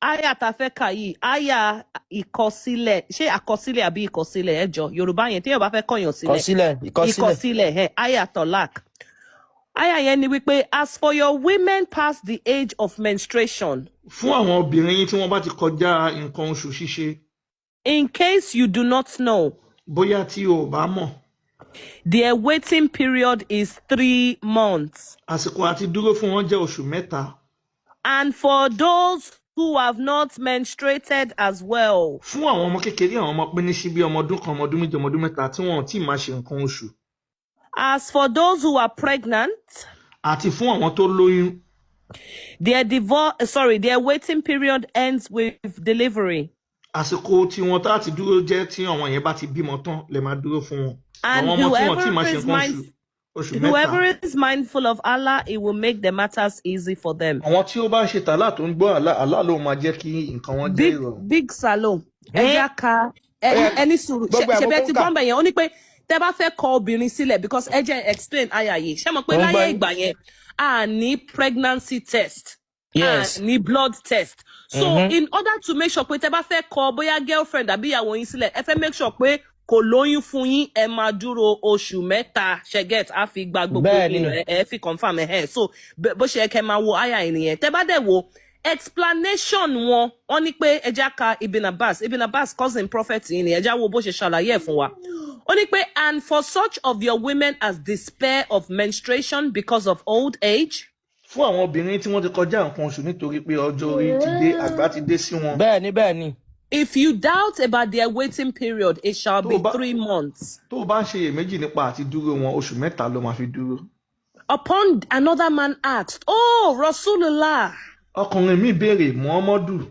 aya tá fẹ́ kà yìí, aya ìkọsílẹ̀, ṣé àkọsílẹ̀ àbí ìkọsílẹ̀ ẹjọ́ Yorùbá yẹn tí yóò bá fẹ́ kọ̀yàn sílẹ̀. Ìkọsílẹ̀, aya tolak. Aya yẹn ni wípé as for your women past the age of menstruation. Fún àwọn obìnrin tí wọ́n bá ti kọjá nǹkan oṣù ṣíṣe. In case you do not know. Bóyá tí o bá mọ̀. Their waiting period is 3 months. Àsìkò àti dúró fún wọn jẹ́ oṣù mẹ́ta. And for those who have not menstruated as well. Fún àwọn ọmọ kékeré, àwọn ọmọ pínísí bí ọmọ ọdún kan, ọmọ ọdún méjì, ọmọ ọdún mẹ́ta tí wọn ò tí máa ṣe nǹkan oṣù. As for those who are pregnant. Àti fún àwọn tó lóyún. Their waiting period ends with delivery. Àsìkò tí wọn tá ti dúró jẹ́ tí àwọn yẹn bá ti bímọ tán lè máa dúró fún wọn. And whoever is mindful of Allah, it will make the matters easy for them. Àwọn tí ó bá ń ṣe tàlá tó ń gbọ́ Allah ló máa jẹ́ kí nǹkan wọn jẹ́ ìrọ̀rùn. Big Salom. Any sùúrù. Ṣebí ti gbọ́n bẹ̀ yẹn, ó ní pé tẹ́ bá fẹ́ kọ obìnrin sílẹ̀ because ẹ jẹ́ explain aya yìí. Ṣé mo pé láyé ìgbà yẹn, a ní pregnancy test. Yes. Ní blood test. So in order to make sure pé tẹ́ bá fẹ́ kọ bóyá girlfriend àbí ìyàwó yín sílẹ̀, ẹ fẹ́ make sure pé kò lóyún fún yín, ẹ máa dúró oṣù mẹ́ta, ṣẹ́gẹ̀t á fi gba gbogbo ẹ fi confirm ẹ̀. So bó ṣe kẹ́ máa wo aya ènìyàn. Tẹ́ bá dẹ̀ wo explanation wọn ní pé ẹja ka Ibn Abbas cousin prophet yìí ni ẹja wo bó ṣe ṣàlàyé ẹ̀ fún wa. Ó ní pé and for such of your women as despair of menstruation because of old age. Fún àwọn obìnrin tí wọ́n ti kọjá nǹkan oṣù nítorí pé ọjọ́ orí ti dé, àgbà ti dé sí wọn. Bẹ́ẹ̀ni. If you doubt about their waiting period, it shall be 3 months. Tó o bá ń ṣe iyèméjì nípa àti dúró wọn, oṣù mẹ́ta ló máa fi dúró. Upon another man asked, "Oh, Rasulullah." Ọkùnrin mi béèrè, Muhammadu.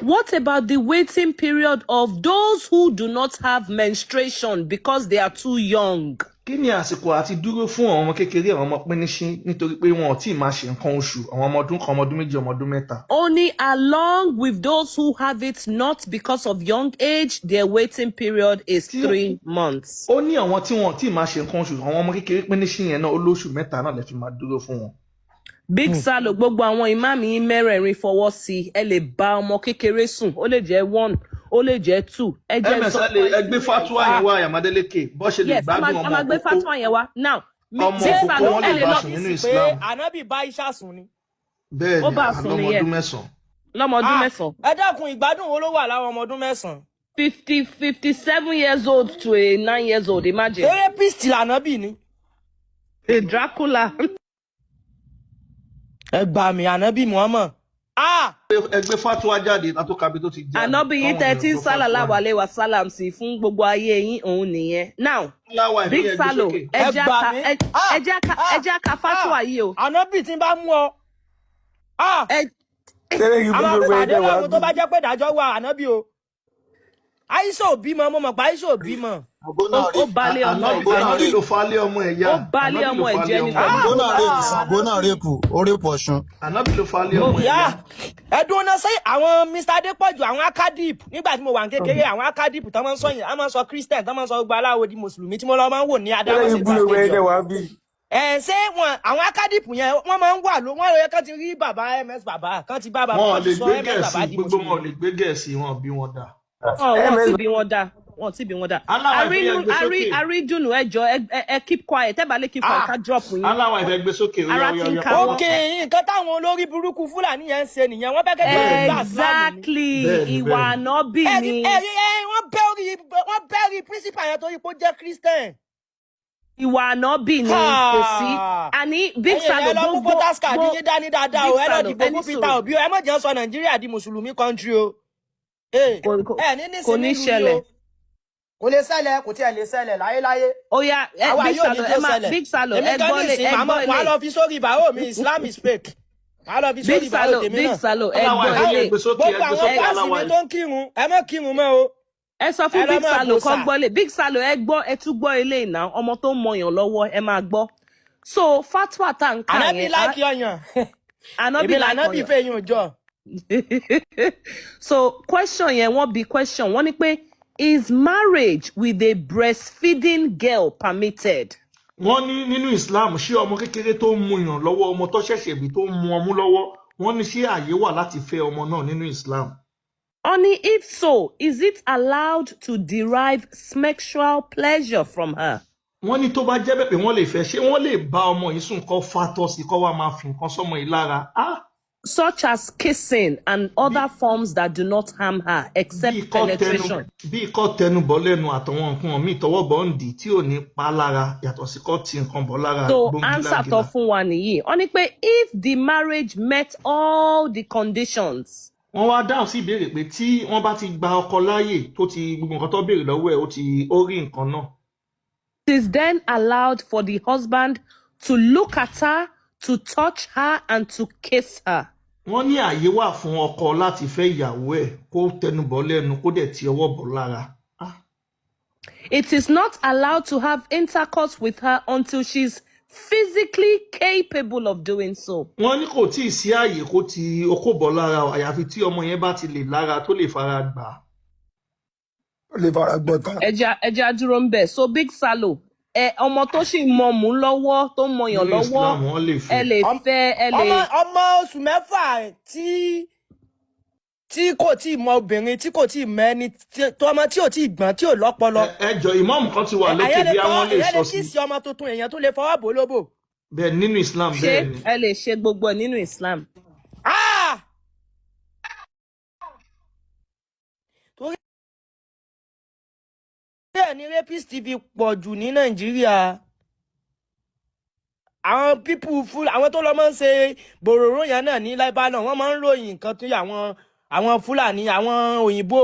What about the waiting period of those who do not have menstruation because they are too young? Kí ni àsìkò àti dúró fún àwọn ọmọ kékeré, àwọn ọmọ pínísí nítorí pé wọn ò tí ì máa ṣe nǹkan oṣù, àwọn ọmọ ọdún kan, ọmọ ọdún méjì, ọmọ ọdún mẹ́ta. Only along with those who have it not because of young age, their waiting period is 3 months. Ó ní àwọn tí wọn ò tí ì máa ṣe nǹkan oṣù, àwọn ọmọ kékeré pínísí yẹn náà olóṣù mẹ́ta náà lè fi máa dúró fún wọn. Big Salo, gbogbo àwọn ìmáàmù yín mẹ́rẹ̀ẹ̀rin fọwọ́ sí, ẹ lè bá ọmọ kékeré sùn, ó lè jẹ́ 1, ó lè jẹ́ 2. Ẹgbẹ́ fatwa yẹn wá Àyàmádélékè, bó ṣe lè gbádùn ọmọ òkú. Yes, fatwa yẹn wá. Now, ọmọ òkú wọn lè bá sùn nínú Islam. Ànábì bá Aisha sùn ni. Bẹ́ẹ̀ni, ọmọdún mẹ́sàn-án. Lọ́mọdún mẹ́sàn-án. Ẹ dákun ìgbádùn wo ló wà láwọn ọmọ ọdún mẹ́sàn-án? 57 years old to a 9 years old, imagine. Rapist l'Ànábì ni. A Dracula. Ẹ gbà mí, Ànábì Muhammad. Ẹgbẹ́ fatwa jáde látó kabi tó ti jáde. Ànábì yìí 13 sallallahu alaihi wasallam sí fún gbogbo ayé yín òun nìyẹn. Now, Big Salo, ẹ jẹ́ ká fatwa yìí o. Ànábì tí ń bá mú ọ. Àwọn pàdé lọ́wọ́ tó bá jẹ́ pé ìdájọ́ wà Ànábì o. Aisha ò bímọ, mo mọ̀ pé Aisha ò bímọ. Ó balẹ̀ ọmọ Ànábì ló falẹ̀ ọmọ ẹ̀ yá. Ó balẹ̀ ọmọ ẹ̀ jẹ́ nípa Gbóná rèpù, ó rèpù Ọ̀ṣun. Ànábì ló falẹ̀ ọmọ ẹ̀ yá. Ẹ̀dùn ọ̀nà sẹ́yìn àwọn Mr. Adépọ̀jù, àwọn Akadip, nígbà tí mo wà ní kékeré, àwọn Akadip tó máa ń sọ yẹn, a máa ń sọ Christian, tó máa ń sọ gbogbo aláwo di Mùsùlùmí tí mo lọ máa ń wò ní Adámọ̀sí. Ṣé àwọn Akadip yẹn wọ́n máa ń wà wọ́n lọ yẹ kán ti rí bàbá MS bàbá, kán ti bá bàbá kan ti sọ MS bàbá di Mùsùlùmí. Gbogbo wọn ò lè gbé Gẹ̀ẹ́sì, wọn bí wọn dà. Wọ́n ti bí wọn dá. Àrídùnú ẹjọ́ ẹ keep quiet, ẹ bá lè keep quiet ká drop yín. Aláwa ìfẹ́ gbé sókè Okay, nǹkan táwọn olórí burúkú Fúlàní yẹn ń ṣe nìyẹn, wọ́n fẹ́ kẹ́kẹ́ gbà Exactly, ìwà Ànábì ni. Wọ́n bẹ́ẹ̀rì principal yẹn torí pé ó jẹ́ Christian. Ìwà Ànábì ni kò sí. Àní Big Salo gbogbo. Ẹ lọ mú voters card yín dání dáadáa o, ẹ lọ dìbò fún Peter Obi o, ẹ má jẹ́ sọ Nàìjíríà di Mùsùlùmí country o. Kò ní ṣẹlẹ̀. Kò lè ṣẹlẹ̀, kò tí ẹ lè ṣẹlẹ̀ láyéláyé. Ó yá, Big Salo, ẹ gbọ́ lè. Màá lọ fi sórí ìbáwò mi, Islam is fake. Màá lọ fi sórí ìbáwò tèmi náà. Big Salo, ẹ gbọ́ lè. Gbogbo àwọn pàṣẹ mi tó ń kírun, ẹ má kírun mọ́ o. Ẹ sọ fún Big Salo kó gbọ́ lè. Big Salo, ẹ tún gbọ́ ilé ìná, ọmọ tó ń mọyàn lọ́wọ́, ẹ máa gbọ́. So, fatwa tá n ká yẹn. Ànábì láìkí ọyàn. Ànábì fẹ́ yín òjò. So, question yẹn, wọ́n bí question, wọ́n ní pé, is marriage with a breastfeeding girl permitted? Wọ́n ní nínú Islam ṣé ọmọ kékeré tó ń mu yàn lọ́wọ́, ọmọ tó ṣẹ̀ṣẹ̀ bí tó ń mu ọmú lọ́wọ́, wọ́n ní ṣé àyè wà láti fẹ́ ọmọ náà nínú Islam. Only if so, is it allowed to derive sexual pleasure from her? Wọ́n ní tó bá jẹ́ bẹ́ẹ̀ pé wọ́n lè fẹ́ ṣé wọ́n lè bá ọmọ yìí sùn kó fàtọ́ sí kó wá máa fi nǹkan sọ́mọ yìí lára. Such as kissing and other forms that do not harm her except penetration. Bí ikọ́ tẹnu bọ́ lẹ́nu àtọwọ́n nǹkan míì tọwọ́ bọ́ ń dì tí ò ní pa lára yàtọ̀ sí kọ́ tí nǹkan bọ́ lára. So answer tó fún wa nìyí. Ó ní pé if the marriage met all the conditions. Wọ́n wá dáhùn sí ìbéèrè pé tí wọ́n bá ti gba ọkọ láàyè tó ti gbogbo nǹkan tó béèrè lọ́wọ́ ẹ̀ ó rí nǹkan náà. It is then allowed for the husband to look at her, to touch her, and to kiss her. Wọ́n ní àyè wà fún ọkọ láti fẹ́ ìyàwó ẹ̀ kó tẹnubọ̀ lẹ́nu kó dẹ̀ ti ọwọ́ bọ̀ lára. It is not allowed to have intercourse with her until she's physically capable of doing so. Wọ́n ní kò tíì sí àyè kó ti okó bọ̀ lára àyàfi tí ọmọ yẹn bá ti lè lára tó lè fara gbà. Ẹja dúró ń bẹ̀. So Big Salo, ọmọ tó sì mọ mú lọ́wọ́ tó mọyàn lọ́wọ́ ẹ lè fẹ́ ọmọ oṣù mẹ́fà tí kò tí mọ obìnrin tí kò tí mẹ́ni tó ọmọ tí ò tí gbọ́n tí ò lọ́pọlọ. Ẹjọ́ ìmáàmù kan ti wà lókè bí àwọn lè sọ sí. Ẹyẹ lè kí sí ọmọ tuntun èèyàn tó lè fọwọ́ bò lóbò. Bẹ́ẹ̀ nínú Islam bẹ́ẹ̀ ni. Ẹ lè ṣe gbogbo ẹ̀ nínú Islam. Bẹ́ẹ̀ ni rapist fi pọ̀ jù ní Nàìjíríà. Àwọn people full àwọn tó lọ máa ń ṣe bòròró yẹn náà ní Lebanon wọ́n máa ń ròyìn nǹkan tó àwọn Fúlàní àwọn òyìnbó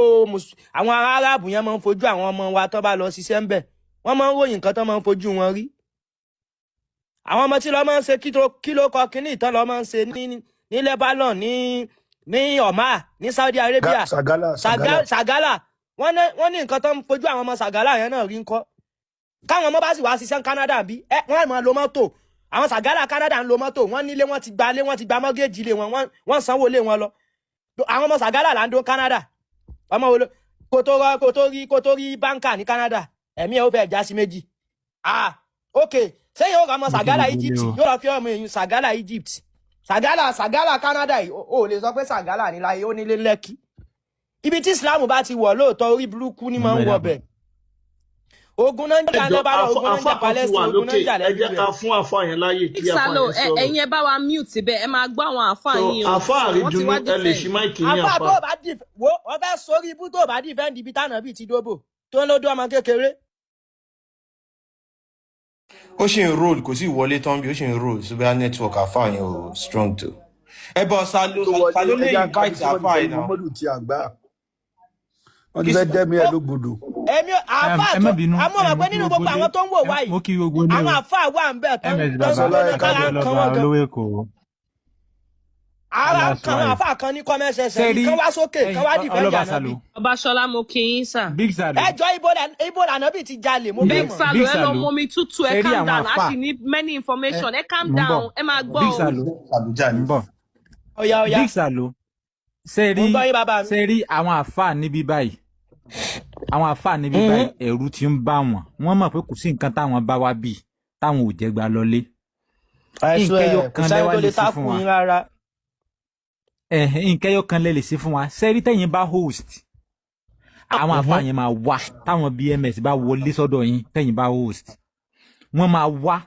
àwọn Arábù yẹn máa ń fojú àwọn ọmọ wa tó bá lọ ṣiṣẹ́ ń bẹ̀. Wọ́n máa ń ròyìn nǹkan tó máa ń fojú wọn rí. Àwọn ọmọ tí lọ máa ń ṣe kíló kọ kíní ìtàn lọ máa ń ṣe ní Lebanon ní Oman ní Saudi Arabia Sagala wọ́n ní nǹkan tó ń fojú àwọn ọmọ Sagala yẹn náà rí ńkọ́. Káwọn ọmọ bá sì wá ṣiṣẹ́ ní Canada bí wọ́n máa lo mọ́tò àwọn Sagala Canada ń lo mọ́tò wọ́n nílé wọ́n ti gba mọ́gẹ́jì lé wọ́n sanwó lé wọn lọ. Àwọn ọmọ Sagala là ń do Canada ọmọ wo kò tó rí báńkà ní Canada ẹ̀mí ẹ̀ ó fẹ́ já sí méjì. Ok sẹ́yìn ó ra ọmọ Sagala Egypt yóò lọ fi ọmọ èyí Sagala Egypt Sagala Canada yìí ó lè sọ pé Sagala ní láyé ó nílé Lẹ́kì. Ibi tí Islam bá ti wọ̀ lóòótọ́ orí burúkú ni máa ń wọ̀ bẹ̀. Ogun náà ń jà Lebanon, ogun náà ń jà Palestine, ogun náà ń jà lẹ́yìn. Ẹ jẹ́ ká fún àfáà yẹn láyè kí àfáà yẹn sọ̀rọ̀. Ẹ̀yin ẹ bá wa mute bẹ́ẹ̀ ẹ máa gbọ́ àwọn àfáà yín o. Àfáà rí dunu ẹ lè ṣí máìkì yín àfáà. Àfáà tó bá dì wo ọbẹ̀ sórí ibú tó bá dì fẹ́ǹdì ibi tánà bíi ti dóbò tó ń lọ́dún ọmọ kékeré. Ó ṣì ń roll kò sí ìwọlé tán bí ó ṣì ń roll so bóyá network àfáà yẹn ò strong tó. Ẹ bọ́ Salo lè invite àfáà yìí náà. Wọ́n ti fẹ́ dẹ́mi ẹ̀ ló gbòdò. Èmi àfáà tó àmọ́ ọ̀pẹ nínú gbogbo àwọn tó ń wò wáyìí àwọn àfáà wà ń bẹ̀ tó ń ara kan àfáà kan ní kọ́mẹ́sẹsẹ kan wá sókè kan wá dìfẹ́ǹdì ànábì. Ọbaṣọlá mo kí yín sà. Ẹjọ́ ibo ànábì ti jalè mo bẹ́ẹ̀ mọ̀. Big Salo ẹ lọ mọ mi tútù ẹ calm down a sì ní many information ẹ calm down ẹ máa gbọ́ o. Big Salo Abuja ń bọ̀. Ọ̀yá. Big Salo ṣe rí àwọn àfáà níbí báyìí ẹ̀rù ti ń bá wọn mọ̀ pé kò sí nǹkan táwọn bá wá bí táwọn ò jẹ́ gbà lọlé. Ìkẹyọ kan lẹ́wà lè sí fún wa. Ìkẹyọ kan lè sí fún wa sẹ́rí tẹ̀yìn bá host àwọn àfáà yẹn máa wá táwọn BMS bá wọlé sọ́dọ̀ yín tẹ̀yìn bá host wọ́n máa wá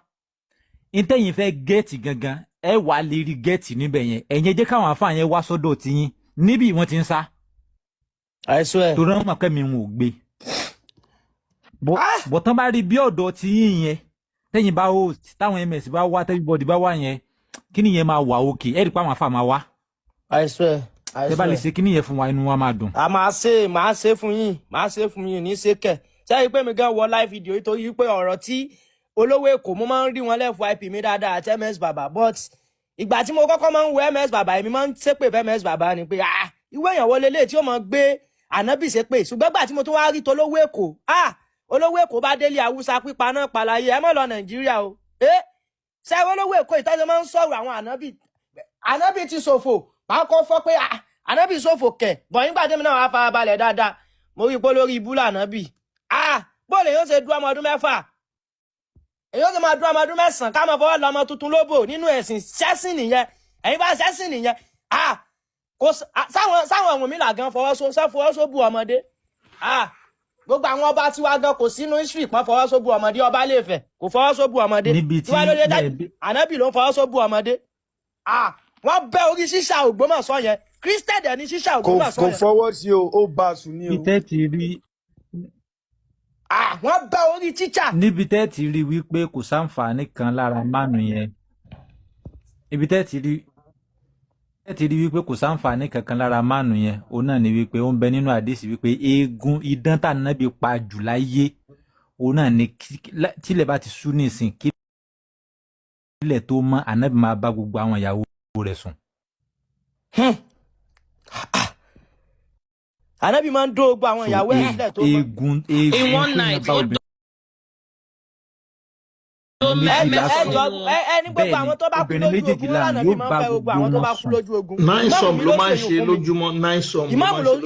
ìtẹ̀yìn fẹ́ gẹ́ẹ̀tì gangan ẹ wà lè rí gẹ́ẹ̀tì níbẹ̀ yẹn ẹ̀yin jẹ́ káwọn àfáà yẹn wá sọ́dọ̀ tiyín níbi wọ́n ti ń sá. torí wọn mọ̀ pé mi ò gbé bọ̀tán bá rí bí ọ̀dọ̀ tiyín yẹn tẹ́yìn bá host táwọn MS bá wá tẹ́bíbọ̀dì bá wá yẹn kí nìyẹn máa wà òkè ẹ rí pé àwọn àfáà máa wá. tẹ́ bá lè ṣe kí nìyẹn fún wa inú wa máa dùn. máa ṣe fún yín ní ṣe kẹ̀ sẹ́yìn pé mi gan wọ live video nítorí pé ọ̀rọ̀ tí olówó Èkó mo máa ń rí wọn lẹ́fù IP mi dáadáa àti MS Baba but ìgbà tí mo kọ́kọ́ máa ń wo MS Baba èmi máa ń ṣépè fẹ́ MS Baba ni pé ìwé èèyàn wọlé lé tí ó máa gbé ànábì ṣépè ṣùgbọ́n ìgbà tí mo tún wá rí tolówó Èkó olówó Èkó bá délé Haúsá pípa náà pàlàyé ẹ mọ̀ lọ Nàìjíríà o ṣé olówó Èkó ìtọ́jú máa ń sọ̀rọ̀ àwọn ànábì ti ṣòfò máa kọ́ fọ́ pé ànábì ṣòfò kẹ̀ bọ̀ nígbà tí mi náà wá farabalẹ̀ dáadáa mo rí i pé lórí ibú lànábì bóòlù yóò ṣe dúró ọmọ ọdún mẹ́fà èyí ó sì máa dúró ọmọ ọdún mẹ́sàn-án ká máa fọwọ́ lọ ọmọ tuntun lóbò nínú ẹ̀sìn ṣẹ́sìn nìyẹn ẹ̀yin bá ṣẹ́sìn nìyẹn sáwọn ọmọ mi là gan fọwọ́sọ bú ọmọdé gbogbo àwọn ọba tí wá gan kò sínú history pọ́n fọwọ́sọ bú ọmọdé ọba lè fẹ́ kò fọwọ́sọ bú ọmọdé tí wá lóde ànábì ló ń fọwọ́sọ bú ọmọdé wọ́n bẹ́ orí ṣíṣà Ògbómọ̀ṣọ́ yẹn Christian dẹ̀ ní ṣíṣà Ògbómọ̀ṣọ́ yẹn kò fọwọ́ sí o ó bá a sùn ní o. níbi tẹ́ ti rí wọ́n bẹ́ orí tíṣà. níbi tẹ́ ti rí wípé kò sáǹfààní kan lára mánu yẹn ibi tẹ́ ti rí wípé kò sáǹfààní kankan lára mánu yẹn òun náà ni wípé ó ń bẹ nínú àdìsí wípé eégún idán tá nábì pa jù láyé òun náà ni tílẹ̀ bá ti sú nísìn kílẹ̀ tó mọ́ ànábì máa bá gbogbo àwọn ìyàwó rẹ̀ sùn. ànábì máa ń dó gbogbo àwọn ìyàwó ẹ̀ nílẹ̀ tó mọ́. in one night ẹni gbogbo àwọn tó bá kú lójú ogun wọn lànà bí máa ń fẹ́ gbogbo àwọn tó bá kú lójú ogun. 9 sọm ló máa ń ṣe lójúmọ́ 9 sọm.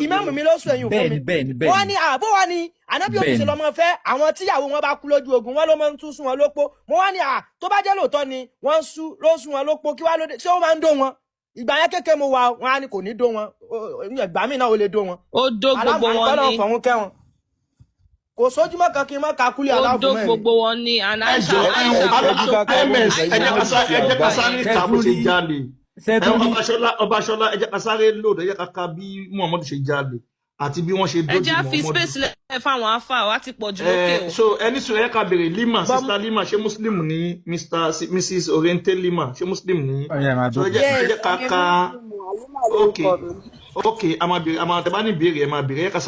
ìmáàmù mi ló sọ èyàn fún mi wọ́n ní àbó wa ni ànábì òbíṣe lọ́mọ fẹ́ àwọn tíyàwó wọn bá kú lójú ogun wọn ló máa ń tún sún wọn lópó mo wá ní tó bá jẹ́ lóòótọ́ ni wọ́n ló sún wọn lópó kí wá lóde ṣé ó máa ń dó wọn ìgbà yẹn kékeré mo wà wọn á ní kò ní dó wọn ìgbà míì náà ó lè dó wọn. ó dó gbogbo wọn ní kò sójúmọ́ kan kí n má kakúlẹ̀ aláàbò mẹ́rin. ó dó gbogbo wọn ní ẹjọ́ ms ẹjẹ́ kasáré tàbí ṣe jalè Ọbaṣọlá ẹjẹ́ kasáré lòdì ẹjẹ́ kaka bí Muhammad ṣe jalè àti bí wọ́n ṣe dójú Muhammad. ẹjẹ́ fi space lẹ̀ fáwọn afa wa ti pọ̀ jù lókè o. so ẹni sọ ẹ̀ka bèrè Lima sista Lima ṣé muslim ní Mrs Oriente Lima ṣé muslim ní. so ẹjẹ́ kaka ok àmà tẹ bá ní ìbéèrè ẹ máa bèrè ẹ̀ka.